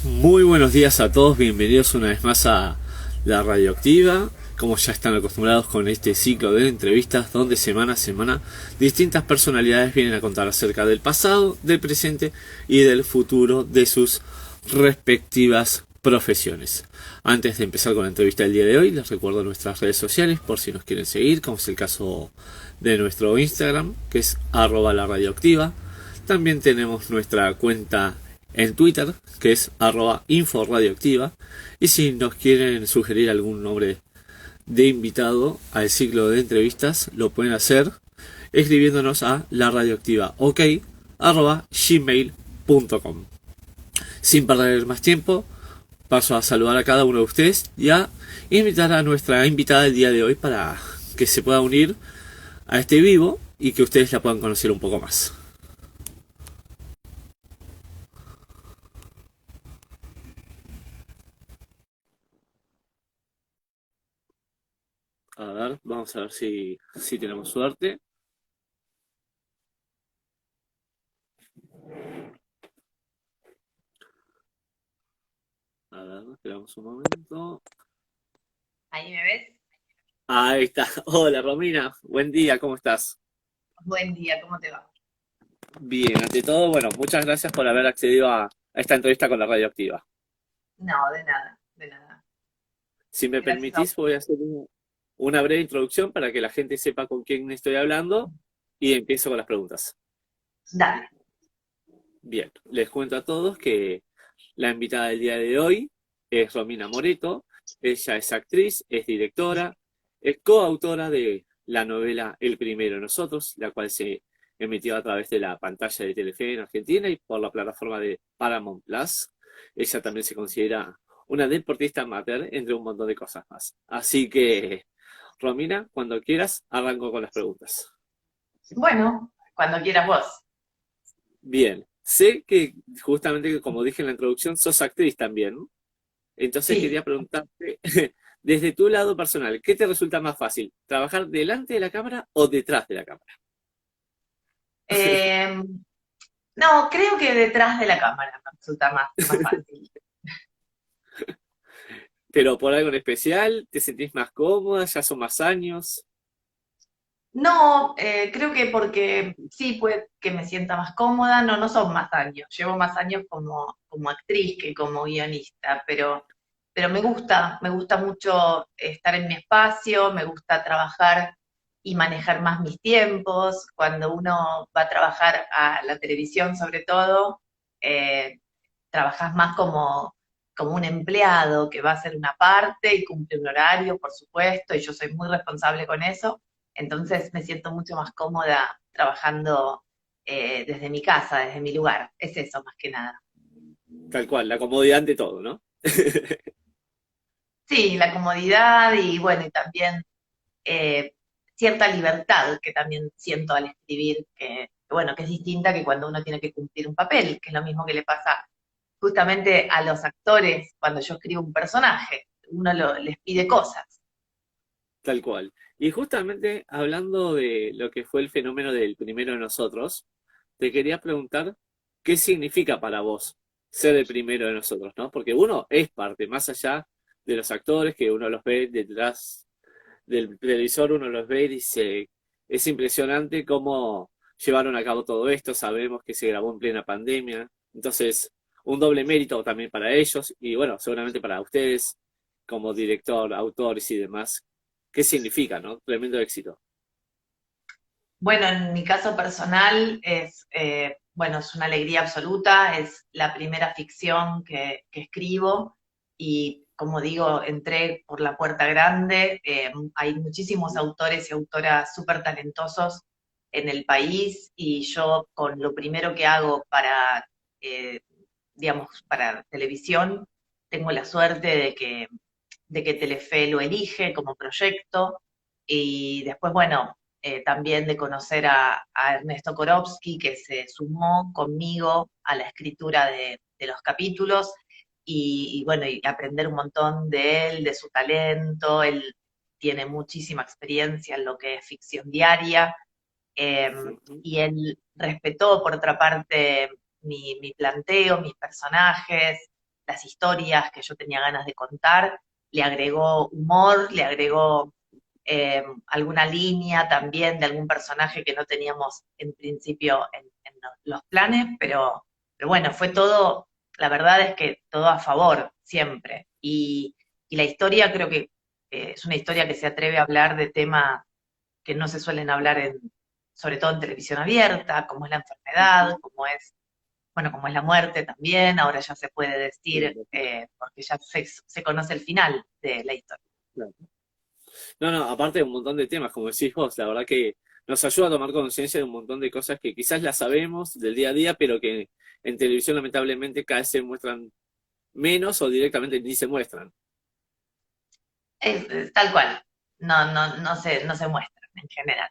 Muy buenos días a todos, bienvenidos una vez más a La Radioactiva. Como ya están acostumbrados con este ciclo de entrevistas donde semana a semana distintas personalidades vienen a contar acerca del pasado, del presente y del futuro de sus respectivas profesiones. Antes de empezar con la entrevista del día de hoy, les recuerdo nuestras redes sociales por si nos quieren seguir, como es el caso de nuestro Instagram, que es @laradioactiva. También tenemos nuestra cuenta en Twitter, que es @inforadioactiva. Y si nos quieren sugerir algún nombre de invitado al ciclo de entrevistas, lo pueden hacer escribiéndonos a laradioactivaok@gmail.com. Sin perder más tiempo, paso a saludar a cada uno de ustedes y a invitar a nuestra invitada del día de hoy para que se pueda unir a este vivo y que ustedes la puedan conocer un poco más. A ver, vamos a ver si tenemos suerte. A ver, esperamos un momento. Ahí me ves. Ahí está. Hola Romina, buen día, ¿cómo estás? Buen día, ¿cómo te va? Bien, ante todo, bueno, muchas gracias por haber accedido a esta entrevista con la Radioactiva. No, de nada, de nada. Si me Gracias a vos. permitís, voy a hacer una breve introducción para que la gente sepa con quién estoy hablando y empiezo con las preguntas. Dale. Bien, les cuento a todos que la invitada del día de hoy es Romina Moreto. Ella es actriz, es directora, es coautora de la novela El primero de nosotros, la cual se emitió a través de la pantalla de Telefe en Argentina y por la plataforma de Paramount Plus. Ella también se considera una deportista amateur, entre un montón de cosas más. Así que, Romina, cuando quieras, arranco con las preguntas. Bueno, cuando quieras vos. Bien, sé que justamente como dije en la introducción, sos actriz también, ¿no? Entonces Sí. quería preguntarte, desde tu lado personal, ¿qué te resulta más fácil? ¿Trabajar delante de la cámara o detrás de la cámara? Eh, no, creo que detrás de la cámara me resulta más fácil. ¿Pero por algo en especial? ¿Te sentís más cómoda? ¿Ya son más años? No, creo que porque sí puede que me sienta más cómoda, no, no son más años, llevo más años como actriz que como guionista, pero me gusta mucho estar en mi espacio, me gusta trabajar y manejar más mis tiempos. Cuando uno va a trabajar a la televisión sobre todo, eh, trabajas más como un empleado que va a hacer una parte y cumple un horario, por supuesto, y yo soy muy responsable con eso. Entonces me siento mucho más cómoda trabajando desde mi casa, desde mi lugar. Es eso más que nada. Tal cual, la comodidad ante todo, ¿no? Sí, la comodidad y bueno, y también eh, cierta libertad que también siento al escribir, que bueno, que es distinta que cuando uno tiene que cumplir un papel, que es lo mismo que le pasa justamente a los actores cuando yo escribo un personaje. Les pide cosas. Tal cual. Y justamente hablando de lo que fue el fenómeno del primero de nosotros, te quería preguntar qué significa para vos ser el primero de nosotros, ¿no? Porque uno es parte, más allá de los actores que uno los ve detrás del televisor, uno los ve y dice, es impresionante cómo llevaron a cabo todo esto, sabemos que se grabó en plena pandemia, entonces un doble mérito también para ellos y bueno, seguramente para ustedes como director, autores y demás. ¿Qué significa, no? Tremendo éxito. Bueno, en mi caso personal bueno, es una alegría absoluta, es la primera ficción que escribo y como digo, entré por la puerta grande. Hay muchísimos autores y autoras súper talentosos en el país y yo con lo primero que hago eh, digamos, para televisión, tengo la suerte de que Telefe lo elige como proyecto y después, bueno, también de conocer a Ernesto Korowski, que se sumó conmigo a la escritura de los capítulos y bueno, y aprender un montón de él, de su talento. Él tiene muchísima experiencia en lo que es ficción diaria, eh, Ujú. y él respetó, por otra parte, mi planteo, mis personajes, las historias que yo tenía ganas de contar, le agregó humor, le agregó alguna línea también de algún personaje que no teníamos en principio en los planes, pero bueno, fue todo, la verdad es que todo a favor, siempre. Y la historia creo que es una historia que se atreve a hablar de temas que no se suelen hablar sobre todo en televisión abierta, como es la enfermedad, como es, bueno, como es la muerte también, ahora ya se puede decir, porque ya se conoce el final de la historia. Claro. No, no, aparte de un montón de temas, como decís vos, la verdad que nos ayuda a tomar conciencia de un montón de cosas que quizás las sabemos del día a día, pero que en televisión lamentablemente cada vez se muestran menos o directamente ni se muestran. Es tal cual, no se muestran en general.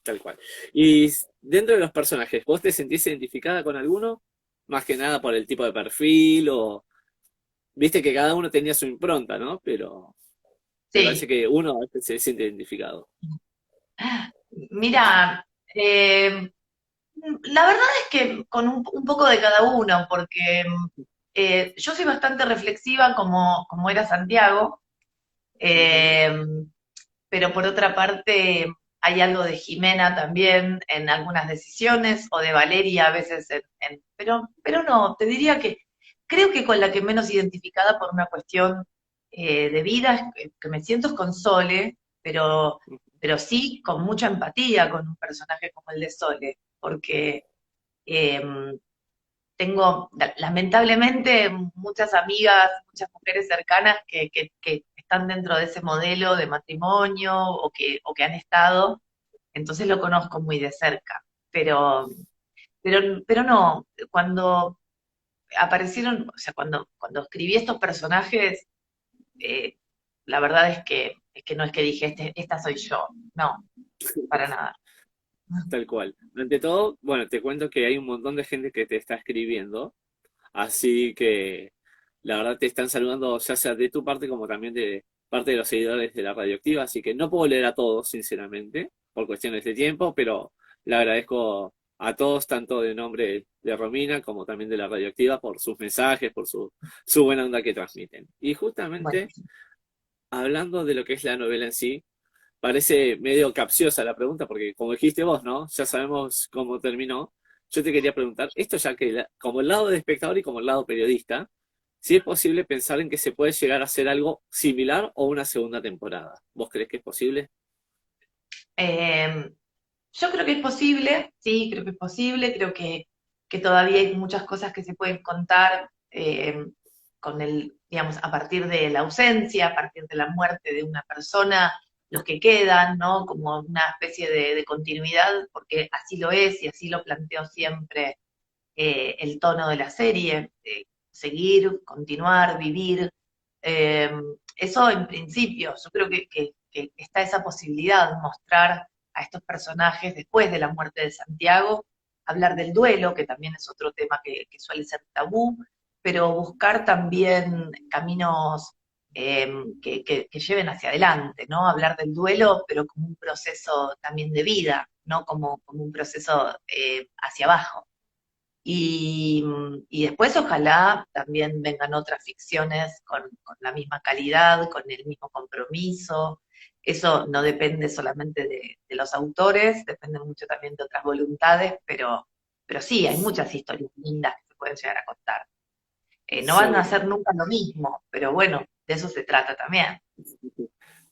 Tal cual. Y dentro de los personajes, ¿vos te sentís identificada con alguno? Más que nada por el tipo de perfil o... Viste que cada uno tenía su impronta, ¿no? Pero me parece Sí, que uno a veces se siente identificado. mira, la verdad es que con un poco de cada uno, porque yo soy bastante reflexiva como era Santiago, Ujú. eh, pero por otra parte hay algo de Jimena también en algunas decisiones, o de Valeria a veces, pero no, te diría que creo que con la que menos identificada por una cuestión de vida que me siento es con Sole, pero sí con mucha empatía con un personaje como el de Sole, porque eh, tengo lamentablemente muchas amigas, muchas mujeres cercanas que están dentro de ese modelo de matrimonio o que han estado, entonces lo conozco muy de cerca. Pero no, cuando aparecieron, o sea, cuando escribí estos personajes, eh, la verdad es que no es que dije, esta soy yo, no, para nada. Tal cual. Ante todo, bueno, te cuento que hay un montón de gente que te está escribiendo, así que la verdad te están saludando ya sea de tu parte como también de parte de los seguidores de la Radioactiva, así que no puedo leer a todos, sinceramente, por cuestiones de tiempo, pero le agradezco a todos, tanto de nombre de Romina como también de la Radioactiva, por sus mensajes, por su buena onda que transmiten. Y Bueno, justamente, hablando de lo que es la novela en sí, parece medio capciosa la pregunta, porque como dijiste vos, ¿no? Ya sabemos cómo terminó. Yo te quería preguntar, esto ya que como el lado de espectador y como el lado periodista, si es posible pensar en que se puede llegar a hacer algo similar o una segunda temporada. ¿Vos crees que es posible? eh, yo creo que es posible, sí, creo que es posible, creo que todavía hay muchas cosas que se pueden contar con digamos, a partir de la ausencia, a partir de la muerte de una persona, los que quedan, ¿no? Como una especie de continuidad, porque así lo es y así lo planteo siempre el tono de la serie, seguir, continuar, vivir. Eh, Eso en principio, yo creo que está esa posibilidad, mostrar a estos personajes después de la muerte de Santiago, hablar del duelo, que también es otro tema que suele ser tabú, pero buscar también caminos que lleven hacia adelante, ¿no? Hablar del duelo, pero como un proceso también de vida, no como un proceso hacia abajo. Y después ojalá también vengan otras ficciones con la misma calidad, con el mismo compromiso. Eso no depende solamente de los autores, depende mucho también de otras voluntades, pero sí, hay muchas historias lindas que se pueden llegar a contar. No van a Seguro. ser nunca lo mismo, pero bueno, de eso se trata también.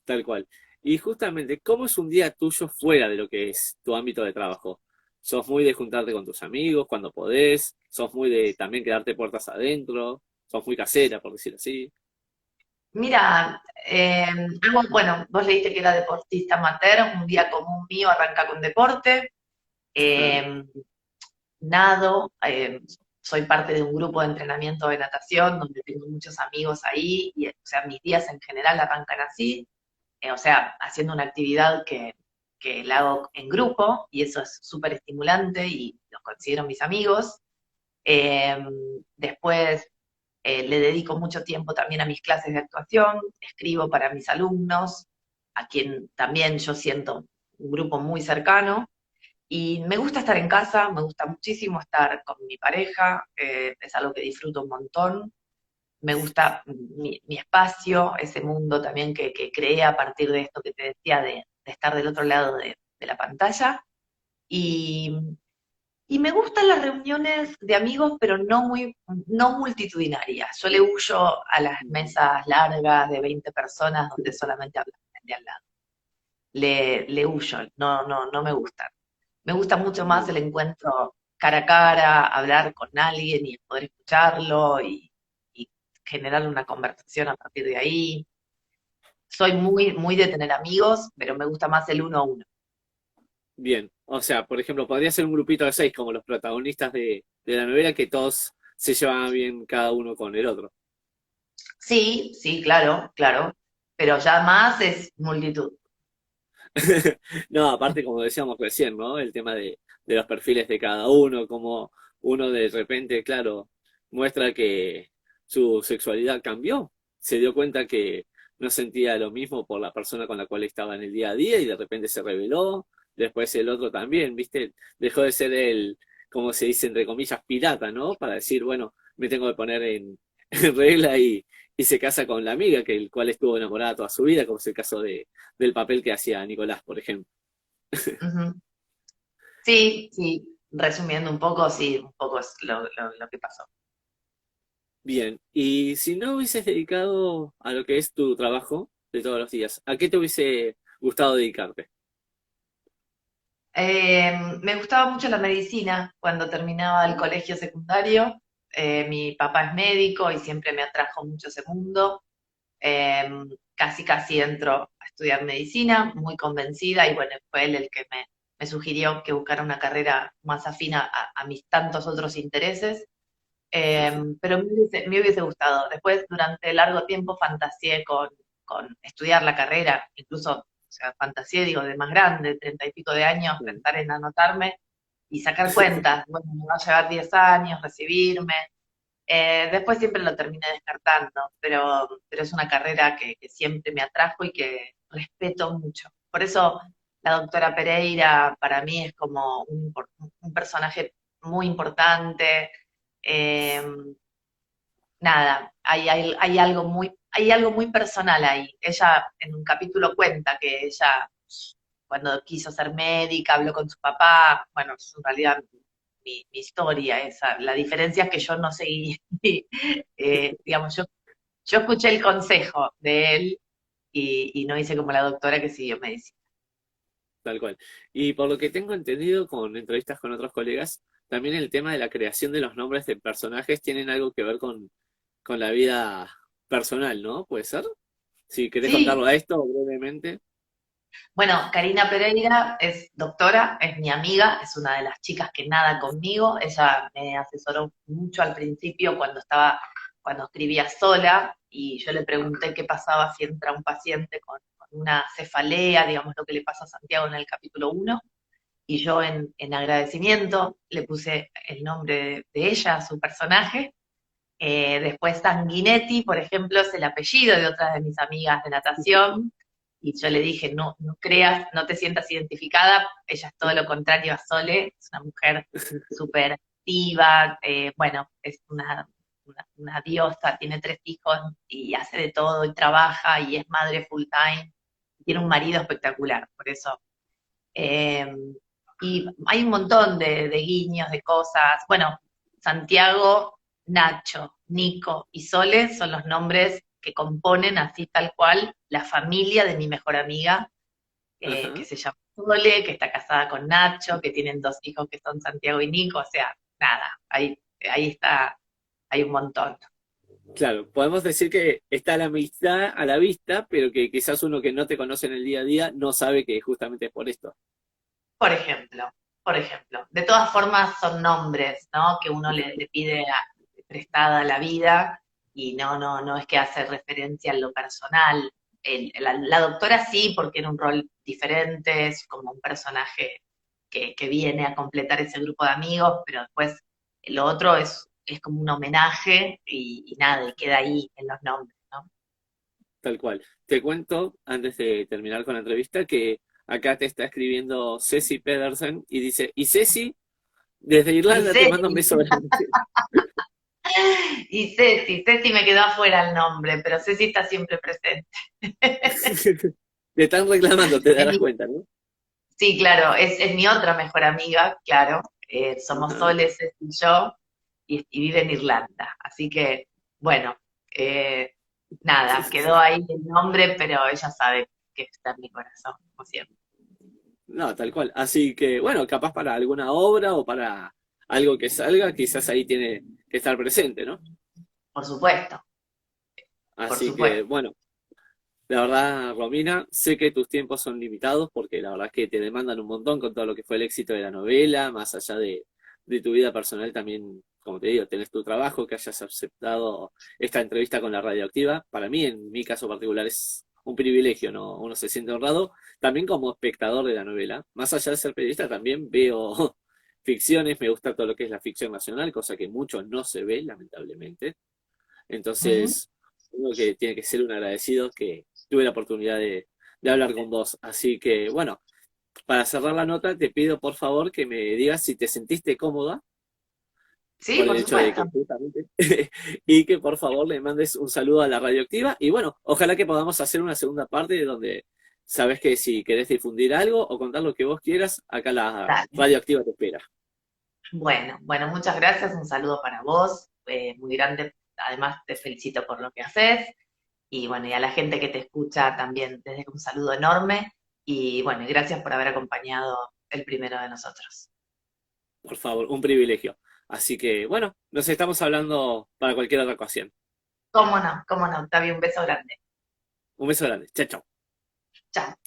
Tal cual. Y justamente, ¿cómo es un día tuyo fuera de lo que es tu ámbito de trabajo? ¿Sos muy de juntarte con tus amigos cuando podés? ¿Sos muy de también quedarte puertas adentro? ¿Sos muy casera, por decir así? Mira, bueno, vos leíste que era deportista amateur, un día común mío arranca con deporte. Eh, Nado, soy parte de un grupo de entrenamiento de natación donde tengo muchos amigos ahí, y o sea, mis días en general arrancan así, o sea, haciendo una actividad que la hago en grupo, y eso es súper estimulante y los considero mis amigos. Eh, Después le dedico mucho tiempo también a mis clases de actuación, escribo para mis alumnos, a quien también yo siento un grupo muy cercano. Y me gusta estar en casa, me gusta muchísimo estar con mi pareja, es algo que disfruto un montón. me gusta mi espacio, ese mundo también que creé a partir de esto que te decía, de estar del otro lado de la pantalla. Y, y me gustan las reuniones de amigos, pero no multitudinarias. Yo le huyo a las mesas largas de 20 personas donde solamente hablan de al lado. Le huyo, no me gustan. Me gusta mucho más el encuentro cara a cara, hablar con alguien y poder escucharlo y generar una conversación a partir de ahí. Soy muy de tener amigos, pero me gusta más el uno a uno. Bien, o sea, por ejemplo, podría ser un grupito de 6 como los protagonistas de la novela que todos se llevan bien cada uno con el otro. Sí, sí, claro, claro, pero ya más es multitud. No, aparte, como decíamos recién, ¿no? El tema de los perfiles de cada uno, como uno de repente, claro, muestra que su sexualidad cambió, se dio cuenta que no sentía lo mismo por la persona con la cual estaba en el día a día y de repente se reveló, después el otro también, ¿viste? Dejó de ser el, como se dice, entre comillas, pirata, ¿no? Para decir, bueno, me tengo que poner en, en regla y se casa con la amiga, que el cual estuvo enamorada toda su vida, como es el caso del papel que hacía Nicolás, por ejemplo. Ujú. Sí, sí, resumiendo un poco, sí, un poco es lo que pasó. Bien, y si no hubieses dedicado a lo que es tu trabajo de todos los días, ¿a qué te hubiese gustado dedicarte? Me gustaba mucho la medicina cuando terminaba el colegio secundario. Mi papá es médico y siempre me atrajo mucho ese mundo. Eh, casi entro a estudiar medicina, muy convencida, y bueno, fue él el que me sugirió que buscara una carrera más afín a mis tantos otros intereses. Pero me hubiese gustado. Después, durante largo tiempo, fantaseé con estudiar la carrera, incluso, o sea, fantaseé, digo, de más grande, 30 y pico de años, Mm. pensar en anotarme y sacar cuentas. Bueno, me va a llevar 10 años recibirme. Después siempre lo terminé descartando, pero es una carrera que siempre me atrajo y que respeto mucho. Por eso la doctora Pereira para mí es como un personaje muy importante. Eh, nada, hay algo muy personal ahí. Ella en un capítulo cuenta que ella, cuando quiso ser médica, habló con su papá. Bueno, es en realidad mi historia esa. La diferencia es que yo no seguí, digamos, yo escuché el consejo de él y no hice como la doctora que siguió medicina. Tal cual. Y por lo que tengo entendido con entrevistas con otros colegas, también el tema de la creación de los nombres de personajes tienen algo que ver con la vida personal, ¿no? ¿Puede ser? Si querés contarlo Sí, a esto brevemente. bueno, Karina Pereira es doctora, es mi amiga, es una de las chicas que nada conmigo. Ella me asesoró mucho al principio cuando escribía sola, y yo le pregunté qué pasaba si entra un paciente con una cefalea, digamos lo que le pasa a Santiago en el capítulo 1, y yo en agradecimiento le puse el nombre de ella a su personaje. Después Sanguinetti, por ejemplo, es el apellido de otra de mis amigas de natación, y yo le dije, no creas, no te sientas identificada, ella es todo lo contrario a Sole, es una mujer súper activa, bueno, es una diosa, tiene 3 hijos y hace de todo y trabaja y es madre full time, tiene un marido espectacular, por eso. Eh, y hay un montón de guiños, de cosas. Bueno, Santiago, Nacho, Nico y Sole son los nombres que componen así tal cual la familia de mi mejor amiga, que Ajá. se llama Sole, que está casada con Nacho, que tienen 2 hijos que son Santiago y Nico. O sea, nada, ahí está, hay un montón. Claro, podemos decir que está la amistad a la vista, pero que quizás uno que no te conoce en el día a día no sabe que justamente es por esto. Por ejemplo, por ejemplo. De todas formas son nombres, ¿no? Que uno le pide prestada a la vida, y no es que hace referencia a lo personal. La doctora sí, porque era un rol diferente, es como un personaje que viene a completar ese grupo de amigos, pero después lo otro es como un homenaje y nada, y queda ahí en los nombres, ¿no? Tal cual. Te cuento, antes de terminar con la entrevista, que acá te está escribiendo Ceci Pedersen y dice, y Ceci, desde Y Irlanda te sé, mando un beso grande. Y Ceci me quedó afuera el nombre, pero Ceci está siempre presente. Te están reclamando, te Es darás mi- cuenta, ¿no? sí, claro, es mi otra mejor amiga, claro. Somos Ajá. Sole, Ceci y yo, y vive en Irlanda. Así que, bueno, eh, nada, quedó ahí el nombre, pero ella sabe que está en mi corazón, como siempre. No, tal cual. Así que, bueno, capaz para alguna obra o para algo que salga, quizás ahí tiene que estar presente, ¿no? Por supuesto, por Así que, supuesto. bueno, la verdad, Romina, sé que tus tiempos son limitados porque la verdad es que te demandan un montón con todo lo que fue el éxito de la novela, más allá de tu vida personal también, como te digo, tenés tu trabajo, que hayas aceptado esta entrevista con la Radioactiva. Para mí, en mi caso particular, es un privilegio, ¿no? Uno se siente honrado, también como espectador de la novela. Más allá de ser periodista, también veo ficciones, me gusta todo lo que es la ficción nacional, cosa que mucho no se ve, lamentablemente. Ujú. Entonces, uno que tiene que ser un agradecido que tuve la oportunidad de hablar con vos. Así que, bueno, para cerrar la nota, te pido por favor que me digas si te sentiste cómoda Sí, por el por hecho de supuesto. que justamente, y que por favor le mandes un saludo a la radioactiva. Y bueno, ojalá que podamos hacer una segunda parte donde sabes que si querés difundir algo o contar lo que vos quieras, acá la Dale. radioactiva te espera. Bueno, bueno, muchas gracias, un saludo para vos, muy grande, además te felicito por lo que haces, y bueno, y a la gente que te escucha también desde un saludo enorme, y bueno, y gracias por haber acompañado el primero de nosotros. Por favor, un privilegio. Así que, bueno, nos estamos hablando para cualquier otra ocasión. Cómo no, Octavio, un beso grande. Un beso grande. Chao, chao. Chao.